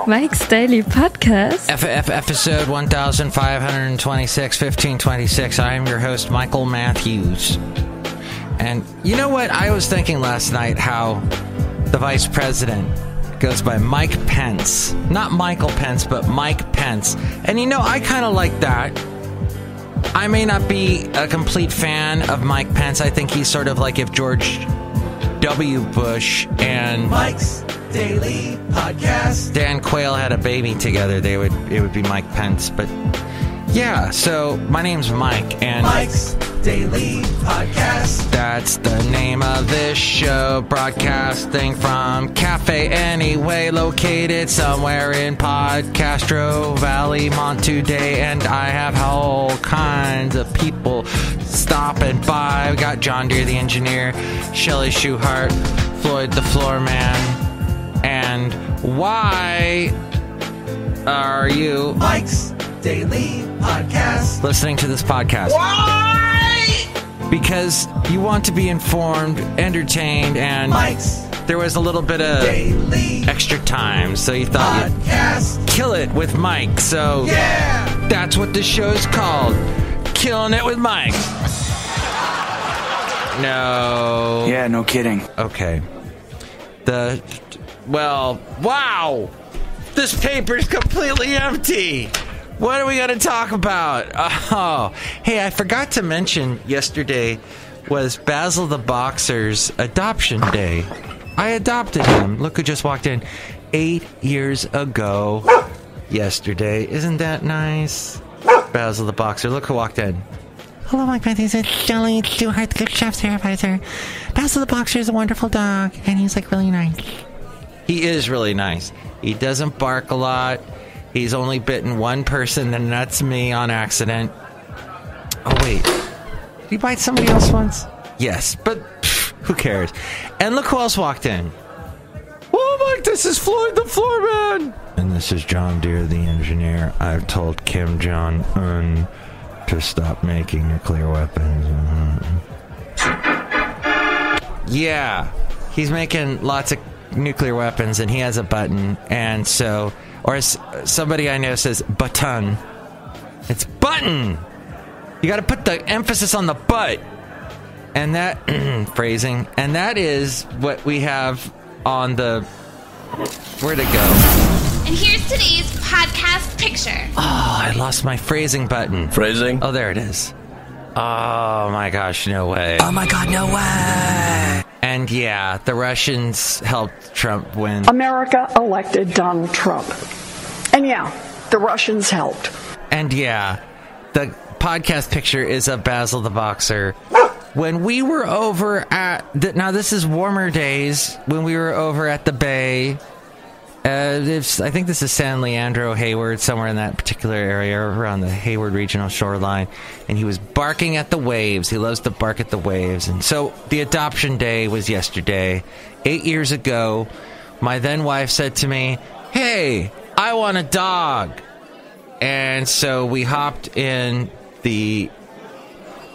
Mike's Daily Podcast. Episode 1526-1526. I am your host, Michael Matthews. And you know what? I was thinking last night how the vice president goes by Mike Pence. Not Michael Pence, but Mike Pence. And you know, I kind of like that. I may not be a complete fan of Mike Pence. I think he's sort of like if George W. Bush and Mike's Daily Podcast, Dan Quayle had a baby together, it would be Mike Pence. But yeah, so my name's Mike, and Mike's Daily Podcast. That's the name of this show, broadcasting from Cafe Anyway, located somewhere in Podcastro Valley, Monterey, and I have all kinds of people stopping by. We got John Deere the engineer, Chely Shoehart, Floyd the Floorman, and why are you Mike's Daily Podcast listening to this podcast? Why? Because you want to be informed, entertained, and Mike's there was a little bit of Daily extra time, so you thought Podcast. you'd kill it with Mike. So Yeah! that's what this show's called, Killing It with Mike. No. Yeah, no kidding. Okay. Wow! This paper's completely empty! What are we going to talk about? Oh, hey, I forgot to mention yesterday was Basil the Boxer's adoption day. I adopted him. Look who just walked in 8 years ago yesterday. Isn't that nice? Basil the Boxer. Look who walked in. Hello, Mike Matthews. It's Chely Shoehart, the good chef supervisor. Basil the Boxer is a wonderful dog, and he's like really nice. He is really nice. He doesn't bark a lot. He's only bitten one person, and that's me on accident. Oh, wait. Did he bite somebody else once? Yes, but who cares? And look who else walked in. Oh, Mike, this is Floyd the Floorman. And this is John Deere, the engineer. I've told Kim Jong-un to stop making nuclear weapons. Yeah, he's making lots of nuclear weapons, and he has a button, and so... Or as somebody I know says, button. It's button! You gotta put the emphasis on the butt. And that, phrasing, and that is what we have on the, where'd it go? And here's today's podcast picture. Oh, I lost my phrasing button. Phrasing? Oh, there it is. Oh my gosh, no way. Oh my god, no way! And yeah, the Russians helped Trump win. America elected Donald Trump. And yeah, the Russians helped. And yeah, the podcast picture is of Basil the Boxer. When we were over at... now, this is warmer days. When we were over at the Bay... I think this is San Leandro, Hayward, somewhere in that particular area, around the Hayward regional shoreline. And he was barking at the waves. He loves to bark at the waves. And so the adoption day was yesterday. 8 years ago, my then wife said to me, "Hey, I want a dog." And so we hopped in the...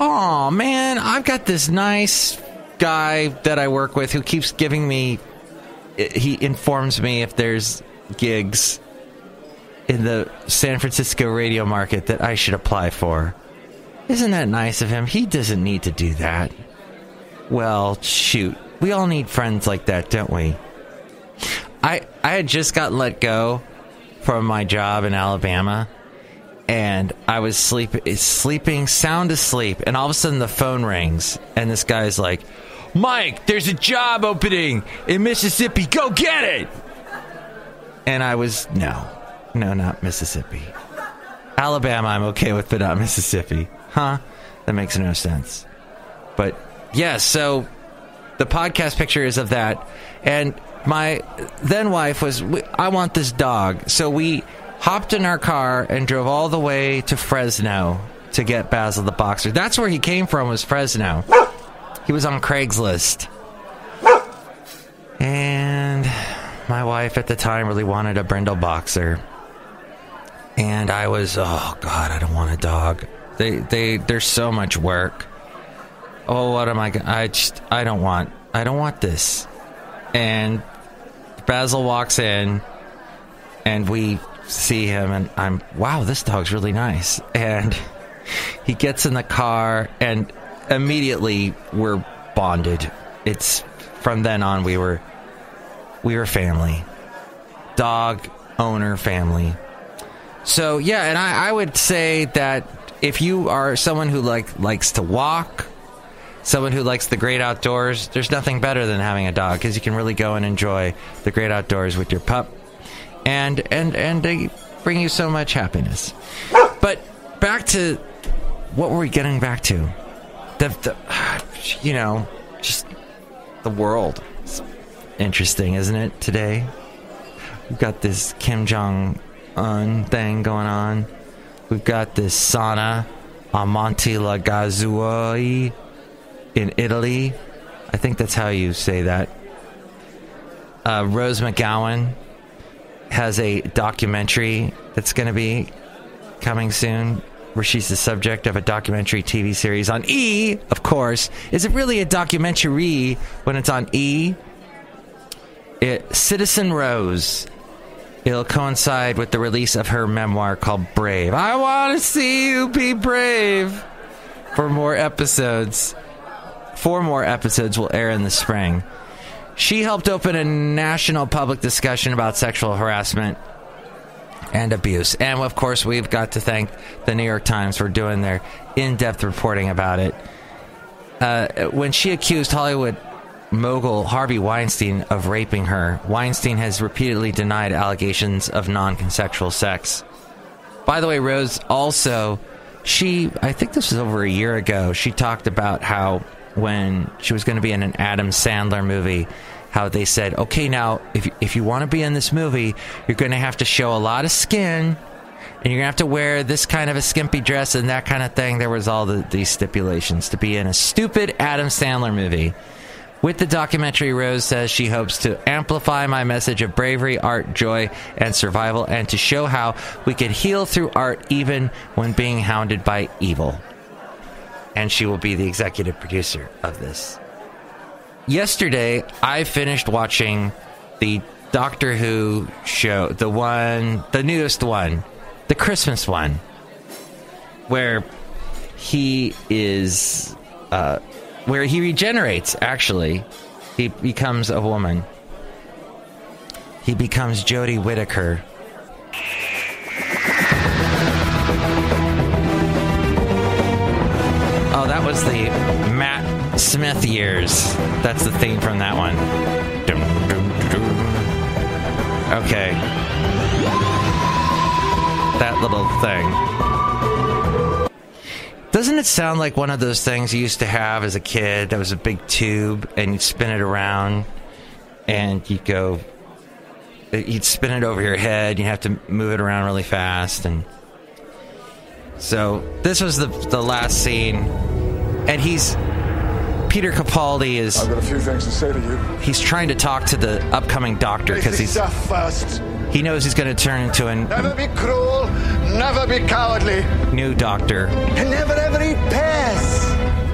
Oh, man, I've got this nice guy that I work with who keeps giving me... He informs me if there's gigs in the San Francisco radio market that I should apply for. Isn't that nice of him? He doesn't need to do that. Well, shoot. We all need friends like that, don't we? I had just gotten let go from my job in Alabama, and I was sleeping sound asleep, and all of a sudden the phone rings, and this guy's like, "Mike, there's a job opening in Mississippi. Go get it!" And I was, no, not Mississippi. Alabama, I'm okay with, but not Mississippi. Huh? That makes no sense. But, yeah, so the podcast picture is of that. And my then wife was, "I want this dog." So we hopped in our car and drove all the way to Fresno to get Basil the Boxer. That's where he came from, was Fresno. He was on Craigslist. And my wife at the time really wanted a Brindle Boxer. And I was, oh God, I don't want a dog. There's so much work. Oh, what am I don't want this. And Basil walks in, And we see him, and I'm, wow, this dog's really nice. And he gets in the car, and immediately we're bonded. It's from then on we were family, dog owner family. So yeah, and I would say that if you are someone who likes to walk, someone who likes the great outdoors, there's nothing better than having a dog, because you can really go and enjoy the great outdoors with your pup, and they bring you so much happiness. But back to what were we getting back to? The just the world. It's interesting, isn't it, today? We've got this Kim Jong-un thing going on. We've got this sauna on Monte La Gazzuoi in Italy. I think that's how you say that. Rose McGowan has a documentary that's going to be coming soon, where she's the subject of a documentary TV series on E, of course. Is it really a documentary when it's on E? Citizen Rose. It'll coincide with the release of her memoir called Brave. I want to see you be brave. 4 more episodes will air in the spring. She helped open a national public discussion about sexual harassment and abuse. And, of course, we've got to thank the New York Times for doing their in-depth reporting about it. When she accused Hollywood mogul Harvey Weinstein of raping her, Weinstein has repeatedly denied allegations of non-consensual sex. By the way, Rose also, I think this was over a year ago, she talked about how when she was going to be in an Adam Sandler movie, how they said, okay, now, if you want to be in this movie, you're going to have to show a lot of skin, and you're going to have to wear this kind of a skimpy dress and that kind of thing. There was all these stipulations to be in a stupid Adam Sandler movie. With the documentary, Rose says she hopes to amplify my message of bravery, art, joy, and survival, and to show how we can heal through art even when being hounded by evil. And she will be the executive producer of this. Yesterday, I finished watching the Doctor Who show, the newest one, the Christmas one, where he is, where he regenerates, actually. He becomes a woman. He becomes Jodie Whittaker. Oh, that was the Matt Smith years. That's the theme from that one. Okay. That little thing. Doesn't it sound like one of those things you used to have as a kid that was a big tube and you'd spin it around and you'd spin it over your head, you'd have to move it around really fast, and so this was the last scene, and Peter Capaldi is... I've got a few things to say to you. He's trying to talk to the upcoming doctor because he knows he's going to turn into Never be cruel, never be cowardly. New doctor. And never ever eat pears.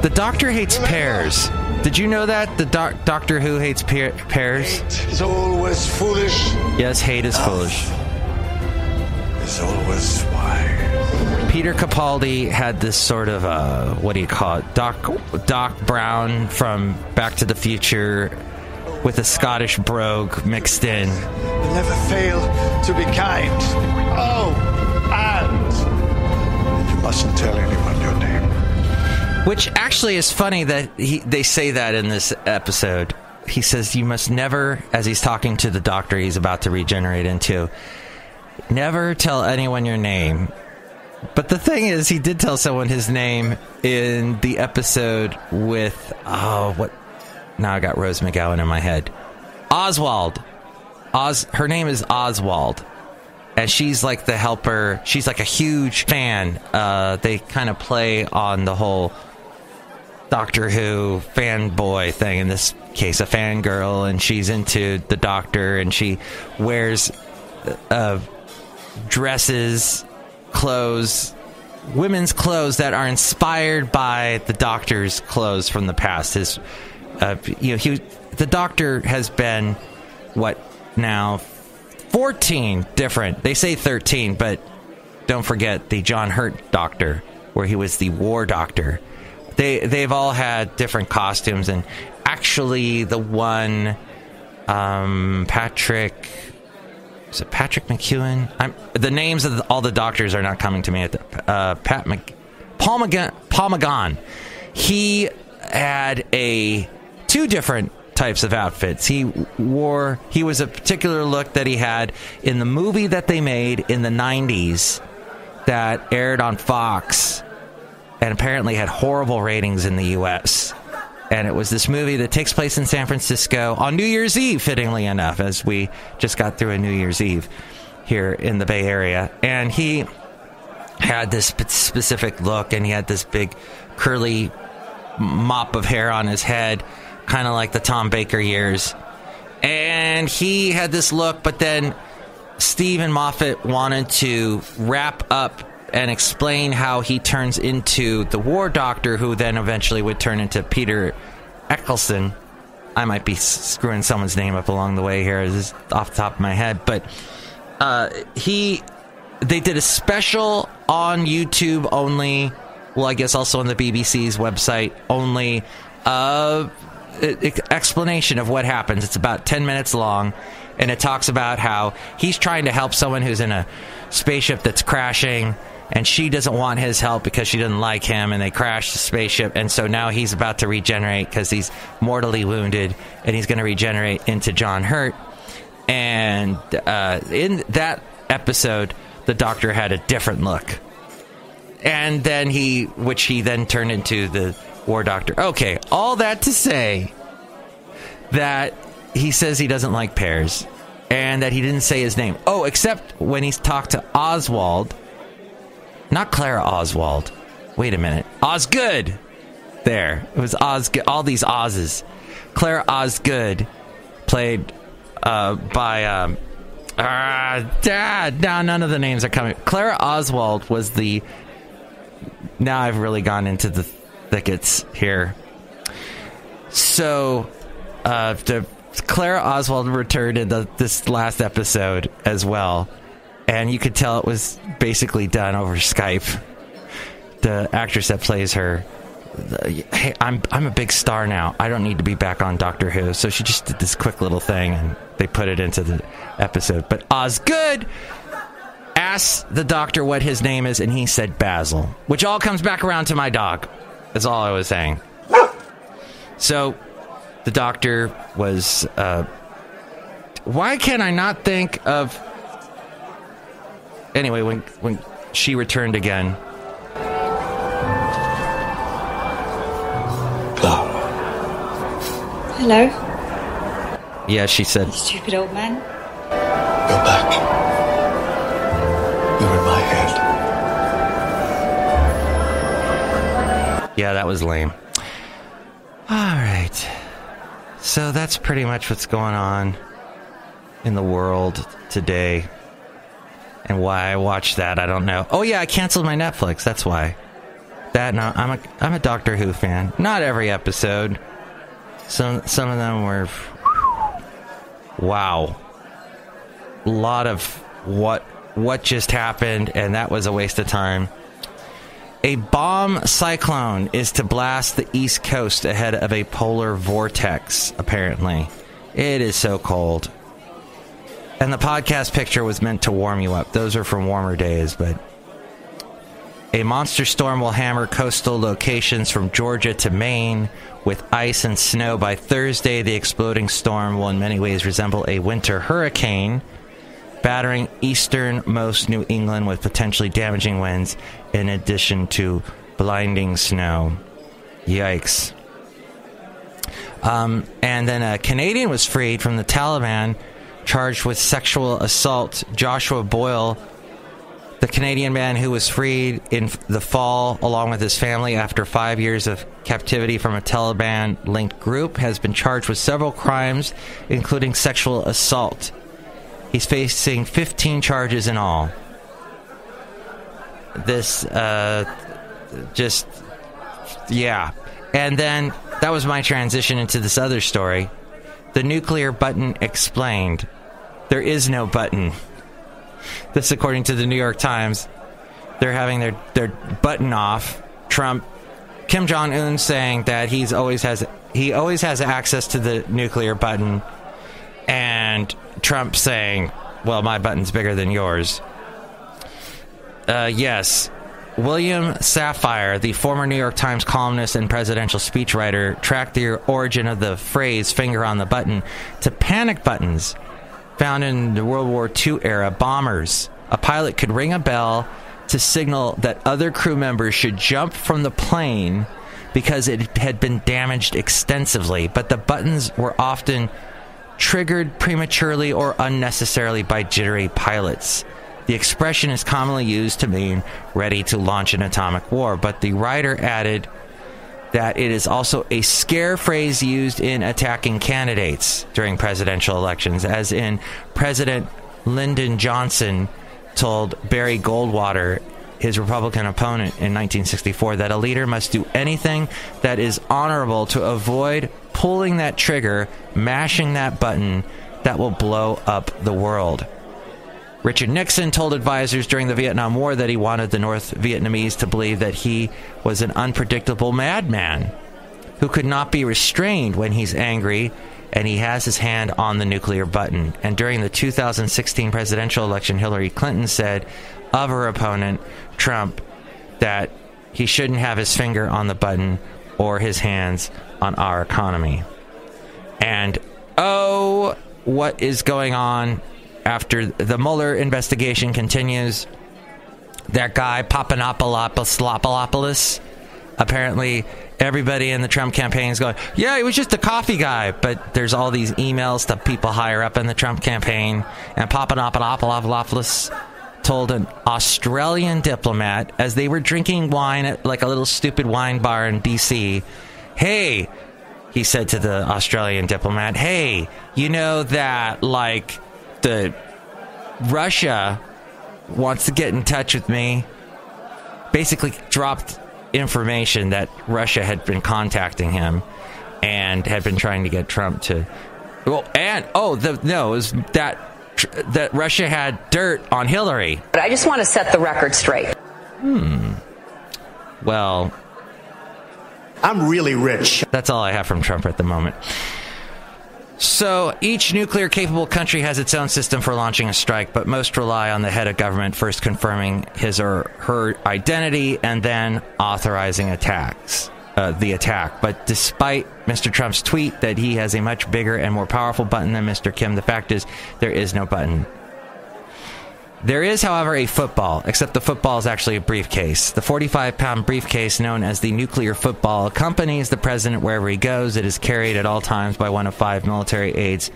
The doctor hates pears. Did you know that? The Doctor Who hates pears? Hate is always foolish. Yes, hate is foolish. Is always wise. Peter Capaldi had this sort of, what do you call it? Doc Brown from Back to the Future with a Scottish brogue mixed in. Never fail to be kind. Oh, and you mustn't tell anyone your name. Which actually is funny that they say that in this episode. He says you must never, as he's talking to the doctor he's about to regenerate into, never tell anyone your name. But the thing is, he did tell someone his name in the episode with, now I got Rose McGowan in my head. Oswald. Her name is Oswald. And she's like the helper. She's like a huge fan. They kind of play on the whole Doctor Who fanboy thing. In this case, a fangirl. And she's into the Doctor. And she wears dresses, clothes, women's clothes that are inspired by the Doctor's clothes from the past. The Doctor has been, now, 14 different. They say 13, but don't forget the John Hurt Doctor, where he was the war doctor. They've all had different costumes, and actually the one Patrick McEwen? The names of all the doctors are not coming to me at the Paul McGon. He had two different types of outfits. He was a particular look that he had in the movie that they made in the 90s that aired on Fox and apparently had horrible ratings in the US. And it was this movie that takes place in San Francisco on New Year's Eve, fittingly enough, as we just got through a New Year's Eve here in the Bay Area. And he had this specific look, and he had this big curly mop of hair on his head, kind of like the Tom Baker years. And he had this look, but then Stephen Moffat wanted to wrap up and explain how he turns into the war doctor, who then eventually would turn into Peter Eccleston. I might be screwing someone's name up along the way here, this is off the top of my head, but they did a special on YouTube only, well, I guess also on the BBC's website only, explanation of what happens. It's about 10 minutes long, and it talks about how he's trying to help someone who's in a spaceship that's crashing, and she doesn't want his help because she doesn't like him, and they crash the spaceship, and so now he's about to regenerate because he's mortally wounded, and he's going to regenerate into John Hurt. And in that episode, the Doctor had a different look, and then which he then turned into the War Doctor. Okay, all that to say that he says he doesn't like pears, and that he didn't say his name. Oh, except when he's talked to Oswald. Not Clara Oswald. Wait a minute. Osgood. There. It was Osgood. All these Oz's. Clara Osgood, played by... Dad. Now none of the names are coming. Clara Oswald was the... Now I've really gone into the thickets here. So, Clara Oswald returned in this last episode as well. And you could tell it was basically done over Skype. The actress that plays her, hey, I'm a big star now. I don't need to be back on Doctor Who. So she just did this quick little thing, and they put it into the episode. But Osgood asked the Doctor what his name is, and he said Basil, which all comes back around to my dog. That's all I was saying. So the Doctor was... why can I not think of... Anyway, when she returned again... Clara. Hello? Yeah, she said... You stupid old man. You're back. You're in my head. Yeah, that was lame. Alright. So that's pretty much what's going on in the world today. And why I watched that, I don't know. Oh yeah, I canceled my Netflix. That's why. No, I'm a Doctor Who fan. Not every episode. Some of them were... Wow. A lot of what just happened, and that was a waste of time. A bomb cyclone is to blast the East Coast ahead of a polar vortex, apparently. It is so cold. And the podcast picture was meant to warm you up. Those are from warmer days, but... A monster storm will hammer coastal locations from Georgia to Maine with ice and snow. By Thursday, the exploding storm will in many ways resemble a winter hurricane, battering easternmost New England with potentially damaging winds in addition to blinding snow. Yikes. And then a Canadian was freed from the Taliban charged with sexual assault. Joshua Boyle, the Canadian man who was freed in the fall along with his family after 5 years of captivity from a Taliban-linked group, has been charged with several crimes, including sexual assault. He's facing 15 charges in all. This, yeah. And then, that was my transition into this other story. The Nuclear Button Explained. There is no button. This, according to the New York Times. They're having their button off. Kim Jong-un saying that he always has access to the nuclear button, and Trump saying, well, my button's bigger than yours. Yes. William Safire, the former New York Times columnist and presidential speechwriter, tracked the origin of the phrase finger on the button to panic buttons found in the World War II era bombers. A pilot could ring a bell to signal that other crew members should jump from the plane because it had been damaged extensively, but the buttons were often triggered prematurely or unnecessarily by jittery pilots. The expression is commonly used to mean ready to launch an atomic war, but the writer added that it is also a scare phrase used in attacking candidates during presidential elections, as in President Lyndon Johnson told Barry Goldwater, his Republican opponent in 1964, that a leader must do anything that is honorable to avoid pulling that trigger, mashing that button that will blow up the world. Richard Nixon told advisors during the Vietnam War that he wanted the North Vietnamese to believe that he was an unpredictable madman who could not be restrained when he's angry and he has his hand on the nuclear button. And during the 2016 presidential election, Hillary Clinton said of her opponent, Trump, that he shouldn't have his finger on the button or his hands on our economy. And, oh, what is going on after the Mueller investigation continues? That guy, Papanopoulos, apparently everybody in the Trump campaign is going, yeah, he was just a coffee guy. But there's all these emails to people higher up in the Trump campaign. And Papanopoulos told an Australian diplomat as they were drinking wine at like a little stupid wine bar in D.C., hey, he said to the Australian diplomat, hey, you know that, like, the Russia wants to get in touch with me. Basically dropped information that Russia had been contacting him and had been trying to get Trump to. Well, and it was that Russia had dirt on Hillary. But I just want to set the record straight. Well, I'm really rich. That's all I have from Trump at the moment. So each nuclear-capable country has its own system for launching a strike, but most rely on the head of government first confirming his or her identity and then authorizing the attack. But despite Mr. Trump's tweet that he has a much bigger and more powerful button than Mr. Kim, the fact is there is no button. There is, however, a football, except the football is actually a briefcase. The 45-pound briefcase, known as the nuclear football, accompanies the president wherever he goes. It is carried at all times by one of 5 military aides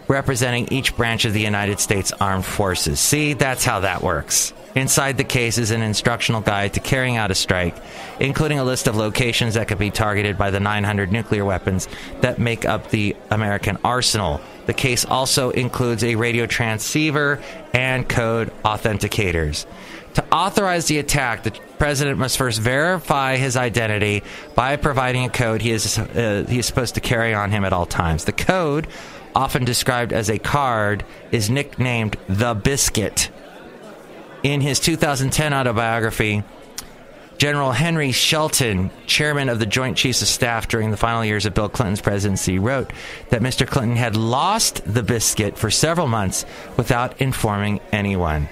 representing each branch of the United States Armed Forces. See, that's how that works. Inside the case is an instructional guide to carrying out a strike, including a list of locations that could be targeted by the 900 nuclear weapons that make up the American arsenal. The case also includes a radio transceiver and code authenticators. To authorize the attack, the president must first verify his identity by providing a code he is supposed to carry on him at all times. The code, often described as a card, is nicknamed the Biscuit. In his 2010 autobiography, General Henry Shelton, chairman of the Joint Chiefs of Staff during the final years of Bill Clinton's presidency, wrote that Mr. Clinton had lost the Biscuit for several months without informing anyone.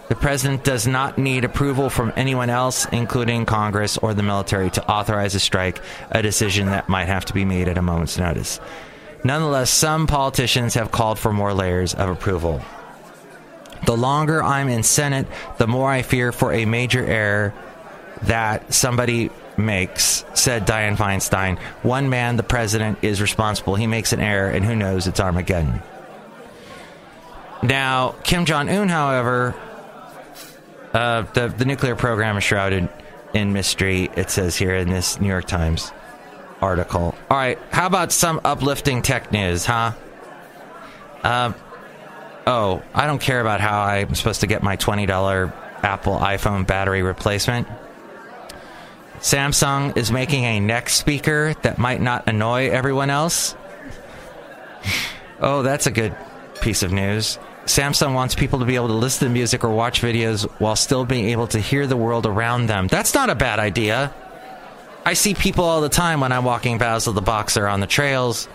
The president does not need approval from anyone else, including Congress or the military, to authorize a strike, a decision that might have to be made at a moment's notice. Nonetheless, some politicians have called for more layers of approval. The longer I'm in Senate, the more I fear for a major error that somebody makes, said Dianne Feinstein. One man, the president, is responsible. He makes an error, and who knows, it's Armageddon. Now, Kim Jong-un, however, the nuclear program is shrouded in mystery, it says here in this New York Times article. All right, how about some uplifting tech news, huh? I don't care about how I'm supposed to get my $20 Apple iPhone battery replacement. Samsung is making a neck speaker that might not annoy everyone else. Oh, that's a good piece of news. Samsung wants people to be able to listen to music or watch videos while still being able to hear the world around them. That's not a bad idea. I see people all the time when I'm walking Basil the Boxer on the trails,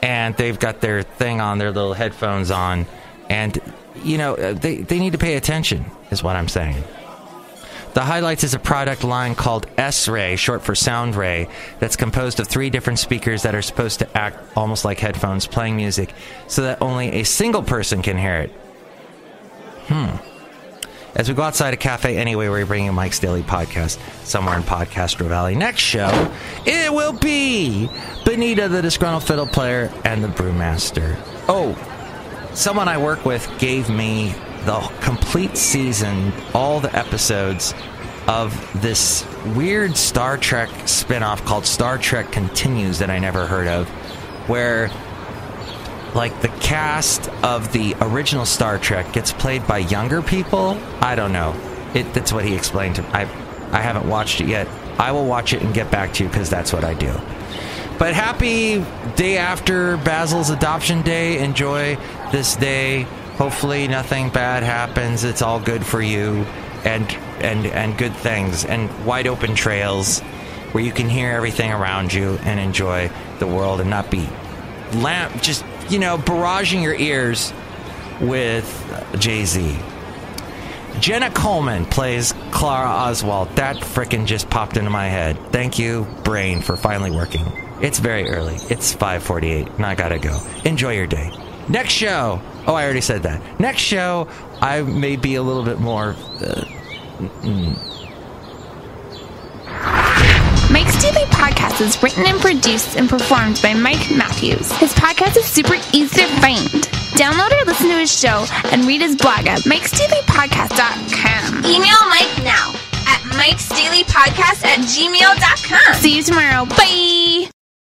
and they've got their thing on, their little headphones on, and, they need to pay attention, is what I'm saying. The Highlights is a product line called S-Ray, short for Sound Ray, that's composed of 3 different speakers that are supposed to act almost like headphones playing music so that only a single person can hear it. As we go outside a cafe anyway, we're bringing Mike's Daily Podcast somewhere in Podcastro Valley. Next show, it will be Benita, the Disgruntled Fiddle Player, and the Brewmaster. Oh, someone I work with gave me the complete season, all the episodes of this weird Star Trek spinoff called Star Trek Continues that I never heard of, where like the cast of the original Star Trek gets played by younger people. I don't know. That's what he explained to me. I haven't watched it yet. I will watch it and get back to you because that's what I do. But happy day after Basil's adoption day. Enjoy this day. Hopefully nothing bad happens. It's all good for you, and good things, and wide open trails where you can hear everything around you and enjoy the world and not be barraging your ears with Jay-Z. Jenna Coleman plays Clara Oswald. That frickin' just popped into my head. Thank you, brain, for finally working. It's very early. It's 5:48, and I gotta go. Enjoy your day. Next show. Oh, I already said that. Next show, I may be a little bit more... Mike's Daily Podcast is written and produced and performed by Mike Matthews. His podcast is super easy to find. Download or listen to his show and read his blog at MIKEs-DAILY-PODCAST.com. Email Mike now at MIKEs-DAILY-PODCAST@gmail.com. See you tomorrow. Bye!